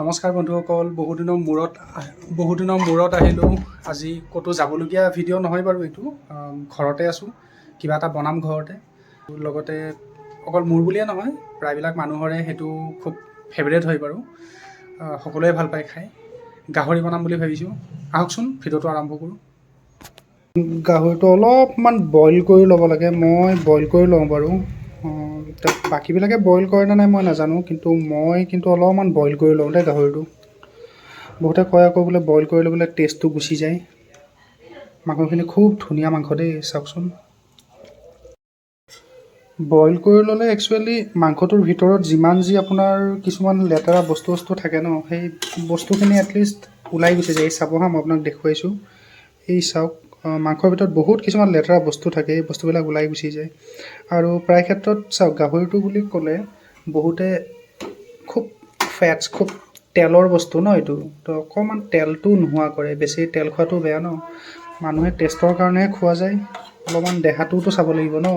নমস্কাৰ বন্ধুসকল, বহুদিনৰ মূৰত আহিলোঁ। আজি ক'তো যাবলগীয়া ভিডিঅ' নহয় বাৰু, এইটো ঘৰতে আছোঁ, কিবা এটা বনাম ঘৰতে। লগতে অকল মোৰ বুলিয়ে নহয়, প্ৰায়বিলাক মানুহৰে সেইটো খুব ফেভৰেট হয় বাৰু, সকলোৱে ভাল পায় খাই। গাহৰি বনাম বুলি ভাবিছোঁ। আহকচোন ভিডিঅ'টো আৰম্ভ কৰোঁ। গাহৰিটো অলপমান বইল কৰি ল'ব লাগে। মই বইল কৰি লওঁ বাৰু, বাকীবিলাকে বইল কৰে নে নাই মই নাজানো, কিন্তু মই অলপমান বইল কৰি লওঁ দেই গাহৰিটো। বহুতে কয় আকৌ বোলে বইল কৰিলে বোলে টেষ্টটো গুচি যায়। মাংসখিনি খুব ধুনীয়া মাংস দেই, চাওকচোন। বইল কৰি ল'লে একচুৱেলি মাংসটোৰ ভিতৰত যিমান যি আপোনাৰ কিছুমান লেতেৰা বস্তু থাকে ন, সেই বস্তুখিনি এটলিষ্ট ওলাই গুচি যায়। চাব হা, মই আপোনাক দেখুৱাইছোঁ। এই চাওক, মাংসৰ ভিতৰত বহুত কিছুমান লেতেৰা বস্তু থাকে, এই বস্তুবিলাক ওলাই গুচি যায়। আৰু প্ৰায় ক্ষেত্ৰত চাওক, গাহৰিটো বুলি ক'লে বহুতে খুব ফেটছ, খুব তেলৰ বস্তু ন এইটো, তো অকণমান তেলটো নোহোৱা কৰে। বেছি তেল খোৱাটো বেয়া ন, মানুহে টেষ্টৰ কাৰণেহে খোৱা যায়, অলপমান দেহাটোতো চাব লাগিব ন।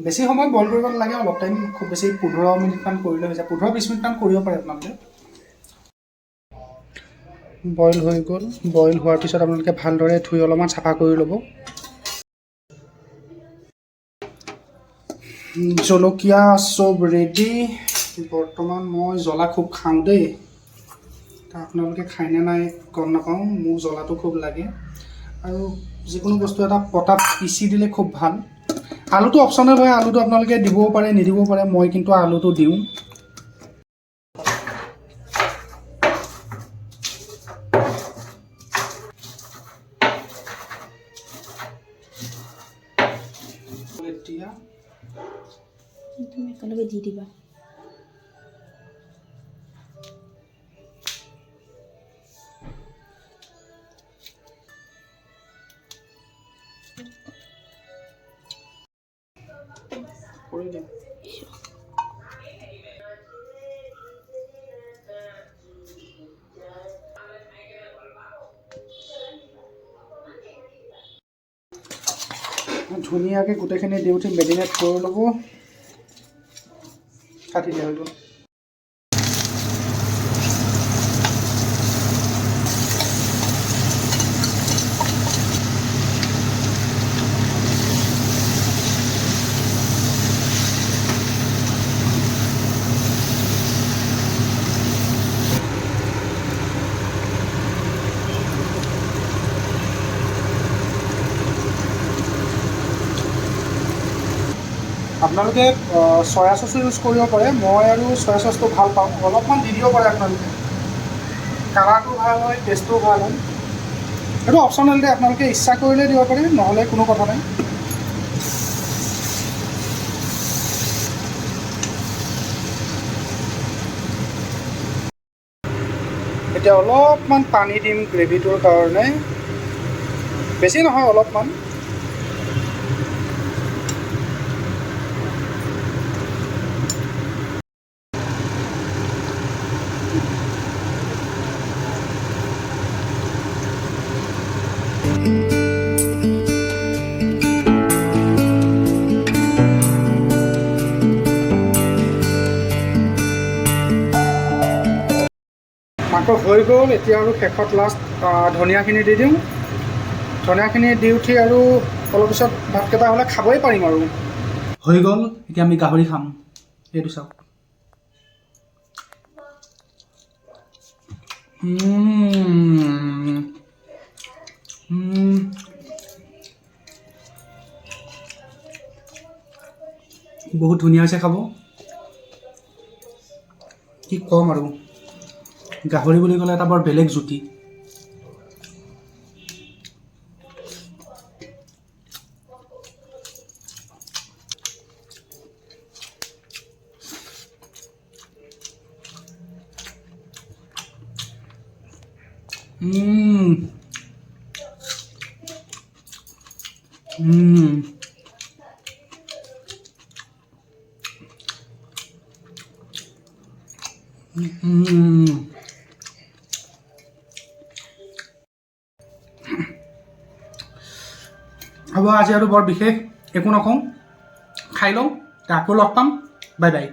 বেছি সময় বইল কৰিব নালাগে, অলপ টাইম, খুব বেছি 15 মিনিটমান কৰিলে হৈ যায়। 15-20 মিনিটমান কৰিব পাৰে আপোনালোকে। বইল হৈ গ'ল। বইল হোৱাৰ পিছত আপোনালোকে ভালদৰে ধুই অলপমান চাফা কৰি ল'ব। জলকীয়া চব ৰেডি। বৰ্তমান মই জ্বলা খুব খাওঁ দেই, আপোনালোকে খায়নে নাই গম নাপাওঁ, মোক জ্বলাটো খুব লাগে। আৰু যিকোনো বস্তু এটা পটাত পিচি দিলে খুব ভাল। আলুটো অপশ্যনেল হয়, আলুটো আপোনালোকে দিবও পাৰে নিদিবও পাৰে, মই কিন্তু আলুটো দিওঁ। এতিয়া তুমি একেলগে দি দিবা। কৰি দিম। ধুনীয়াকৈ গোটেইখিনি দি উঠি মেৰিনেট কৰি ল'ব। কাটি দিয়া হৈ গ'ল। আপোনালোকে চয়া চচো ইউজ কৰিব পাৰে, মই আৰু চয়া চচটো ভাল পাওঁ, অলপমান দি দিব পাৰে আপোনালোকে। কালাৰটো ভাল হয়, টেষ্টটোও ভাল হয়। সেইটো অপশ্যনেল দেই, আপোনালোকে ইচ্ছা কৰিলে দিব পাৰে, নহ'লে কোনো কথা নাই। এতিয়া অলপমান পানী দিম গ্ৰেভিটোৰ কাৰণে, বেছি নহয় অলপমান। মাংস হৈ গ'ল। এতিয়া আৰু শেষত লাষ্ট ধনিয়াখিনি দি দিওঁ। ধনিয়াখিনি দি উঠি আৰু অলপ পিছত ভাতকেইটা হ'লে খাবই পাৰিম আৰু। হৈ গ'ল, এতিয়া আমি গাহৰি খাম। এইটো চাওক। বহুত ধুনীয়া হৈছে খাব, কি ক'ম আৰু। গাহৰি বুলি ক'লে এটা বৰ বেলেগ জুতি। হ'ব, আজি আৰু বৰ বিশেষ একো নকওঁ, খাই লওঁ, আকৌ লগ পাম, বাই বাই।